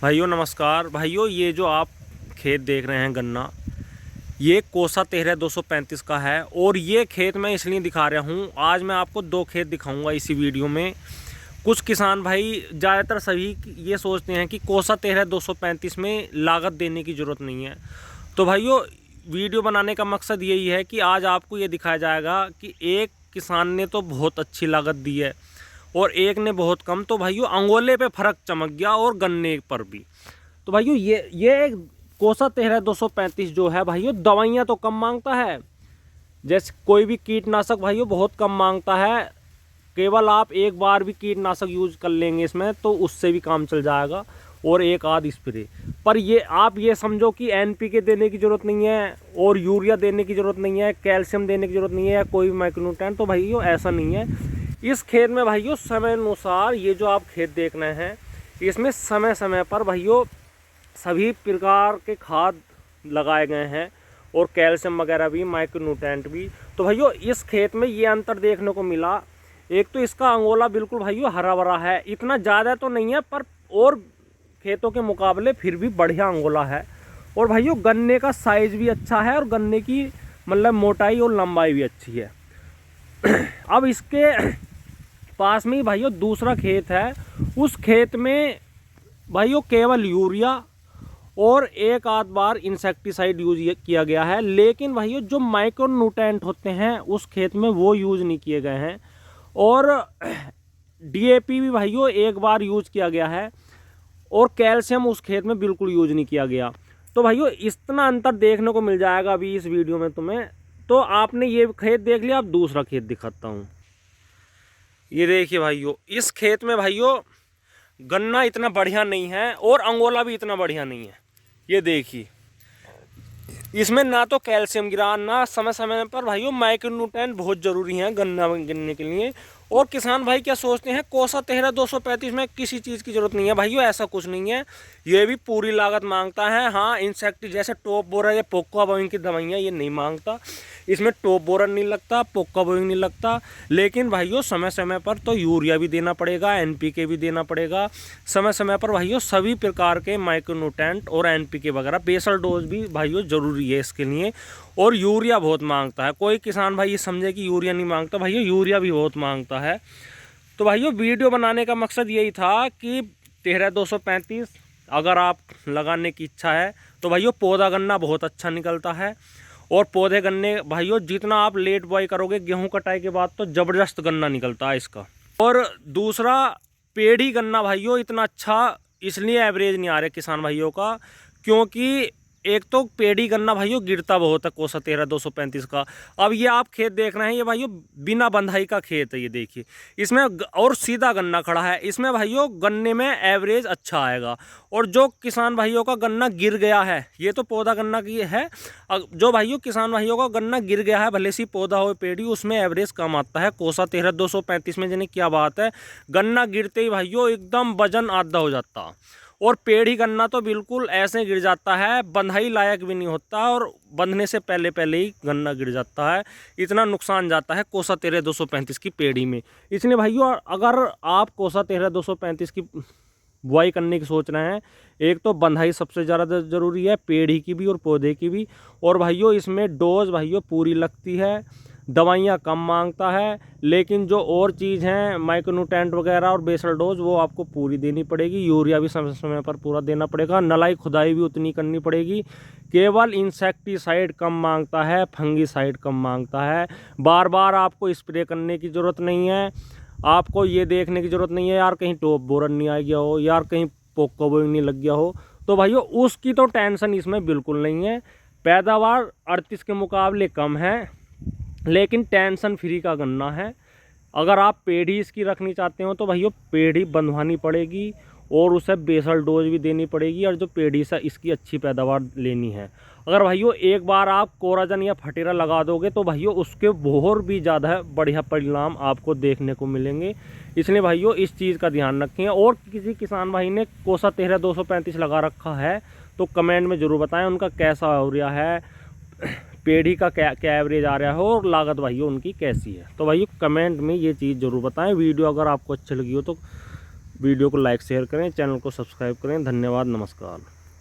भाइयों नमस्कार। भाइयों ये जो आप खेत देख रहे हैं गन्ना, ये कोसा 13-235 का है। और ये खेत मैं इसलिए दिखा रहा हूँ, आज मैं आपको दो खेत दिखाऊंगा इसी वीडियो में। कुछ किसान भाई ज़्यादातर सभी ये सोचते हैं कि कोसा 13-235 में लागत देने की ज़रूरत नहीं है। तो भाइयों वीडियो बनाने का मकसद यही है कि आज आपको ये दिखाया जाएगा कि एक किसान ने तो बहुत अच्छी लागत दी है और एक ने बहुत कम। तो भाइयों अंगोले पे फ़र्क चमक गया और गन्ने पर भी। तो भाइयों ये कोसा 13-235 जो है भाइयों, दवाइयाँ तो कम मांगता है। जैसे कोई भी कीटनाशक भाइयों बहुत कम मांगता है। केवल आप एक बार भी कीटनाशक यूज कर लेंगे इसमें तो उससे भी काम चल जाएगा, और एक आध स्प्रे। पर ये आप ये समझो कि एनपीके देने की ज़रूरत नहीं है और यूरिया देने की ज़रूरत नहीं है, कैल्शियम देने की ज़रूरत नहीं है, या कोई माइक्रोन्यूट्रिएंट। तो भाइयों ऐसा नहीं है। इस खेत में भाइयों समय अनुसार, ये जो आप खेत देख रहे हैं, इसमें समय समय पर भाइयों सभी प्रकार के खाद लगाए गए हैं और कैल्शियम वगैरह भी, माइक्रोन्यूट्रिएंट भी। तो भाइयों इस खेत में ये अंतर देखने को मिला। एक तो इसका अंगोला बिल्कुल भाइयों हरा भरा है, इतना ज़्यादा तो नहीं है पर और खेतों के मुकाबले फिर भी बढ़िया अंगोला है। और भाइयों गन्ने का साइज भी अच्छा है और गन्ने की मतलब मोटाई और लंबाई भी अच्छी है। अब इसके पास में ही भाइयों दूसरा खेत है। उस खेत में भाइयों केवल यूरिया और एक आध बार इंसेक्टिसाइड यूज किया गया है, लेकिन भाइयों जो माइक्रोन्यूट्रिएंट होते हैं उस खेत में वो यूज नहीं किए गए हैं। और डीएपी भी भाइयों एक बार यूज किया गया है और कैल्शियम उस खेत में बिल्कुल यूज नहीं किया गया। तो भाइयों इतना अंतर देखने को मिल जाएगा अभी इस वीडियो में तुम्हें। तो आपने ये खेत देख लिया, अब दूसरा खेत दिखाता हूँ। ये देखिए भाइयों, इस खेत में भाइयों गन्ना इतना बढ़िया नहीं है और अंगोला भी इतना बढ़िया नहीं है। ये देखिए, इसमें ना तो कैल्शियम गिरा, ना समय समय पर भाइयों माइक्रोन्यूट्रिएंट बहुत ज़रूरी है गन्ना गिरने के लिए। और किसान भाई क्या सोचते हैं कोसा 13-235 में किसी चीज़ की ज़रूरत नहीं है। भाइयों ऐसा कुछ नहीं है, ये भी पूरी लागत मांगता है। हाँ, इंसेक्ट जैसे टॉप बोरर या पोका बोइंग की दवाइयाँ ये नहीं मांगता। इसमें टॉप बोरर नहीं लगता, पोका बोइंग नहीं लगता। लेकिन भाइयों समय समय पर तो यूरिया भी देना पड़ेगा, एनपीके भी देना पड़ेगा। समय समय पर भाइयों सभी प्रकार के माइक्रोन्यूट्रिएंट और एनपीके वगैरह बेसल डोज भी भाइयों ज़रूरी है इसके लिए। और यूरिया बहुत मांगता है। कोई किसान भाई ये समझे कि यूरिया नहीं मांगता, भाइयों यूरिया भी बहुत मांगता है। तो भाइयों वीडियो बनाने का मकसद यही था कि 13-235 अगर आप लगाने की इच्छा है तो भाइयों पौधा गन्ना बहुत अच्छा निकलता है। और पौधे गन्ने भाइयों जितना आप लेट बॉय करोगे गेहूं कटाई के बाद तो ज़बरदस्त गन्ना निकलता है इसका। और दूसरा पेड़ी गन्ना भाइयों इतना अच्छा इसलिए एवरेज नहीं आ रहा किसान भाइयों का, क्योंकि एक तो पेड़ी गन्ना भाइयों गिरता बहुत है कोसा 13-235 का। अब ये आप खेत देख रहे हैं, ये भाइयों बिना बंधाई का खेत है। ये देखिए इसमें और सीधा गन्ना खड़ा है। इसमें भाइयों गन्ने में एवरेज अच्छा आएगा। और जो किसान भाइयों का गन्ना गिर गया है, ये तो पौधा गन्ना की है, जो भाइयों किसान भाइयों का गन्ना गिर गया है भले सी पौधा हो पेड़ी, उसमें एवरेज कम आता है। कोसा 13-235 में जिन्हें क्या बात है, गन्ना गिरते ही भाइयों एकदम वजन आधा हो जाता। और पेड़ ही गन्ना तो बिल्कुल ऐसे गिर जाता है, बंधाई लायक भी नहीं होता और बंधने से पहले पहले ही गन्ना गिर जाता है। इतना नुकसान जाता है कोसा 13-235 की पेड़ी में। इसलिए भाइयों अगर आप कोसा 13-235 की बुआई करने की सोच रहे हैं, एक तो बंधाई सबसे ज़्यादा ज़रूरी है, पेड़ी की भी और पौधे की भी। और भाइयों इसमें डोज भाइयों पूरी लगती है, दवाइयाँ कम मांगता है, लेकिन जो और चीज़ हैं माइक्रोन्यूट्रिएंट वगैरह और बेसल डोज वो आपको पूरी देनी पड़ेगी। यूरिया भी समय समय पर पूरा देना पड़ेगा, नलाई खुदाई भी उतनी करनी पड़ेगी। केवल इंसेक्टिसाइड कम मांगता है, फंगीसाइड कम मांगता है। बार बार आपको स्प्रे करने की ज़रूरत नहीं है। आपको ये देखने की ज़रूरत नहीं है यार कहीं टॉप बोरर नहीं आ गया हो, यार कहीं पोका बोइंग नहीं लग गया हो। तो भाइयों उसकी तो टेंशन इसमें बिल्कुल नहीं है। पैदावार 38 के मुकाबले कम है, लेकिन टेंशन फ्री का गन्ना है। अगर आप पेड़ी इसकी रखनी चाहते हो तो भैया पेड़ी बंधवानी पड़ेगी और उसे बेसल डोज भी देनी पड़ेगी, और जो पेड़ी से इसकी अच्छी पैदावार लेनी है। अगर भाइयों एक बार आप कोराजन या फटेरा लगा दोगे तो भाइयों उसके बहुत भी ज़्यादा बढ़िया परिणाम आपको देखने को मिलेंगे। इसलिए भाइयों इस चीज़ का ध्यान रखें। और किसी किसान भाई ने कोसा 13-235 लगा रखा है तो कमेंट में ज़रूर बताएं उनका कैसा हो रहा है, पेड़ी का क्या एवरेज आ रहा है और लागत भाइयों उनकी कैसी है। तो भाइयों कमेंट में ये चीज़ ज़रूर बताएं। वीडियो अगर आपको अच्छी लगी हो तो वीडियो को लाइक शेयर करें, चैनल को सब्सक्राइब करें। धन्यवाद, नमस्कार।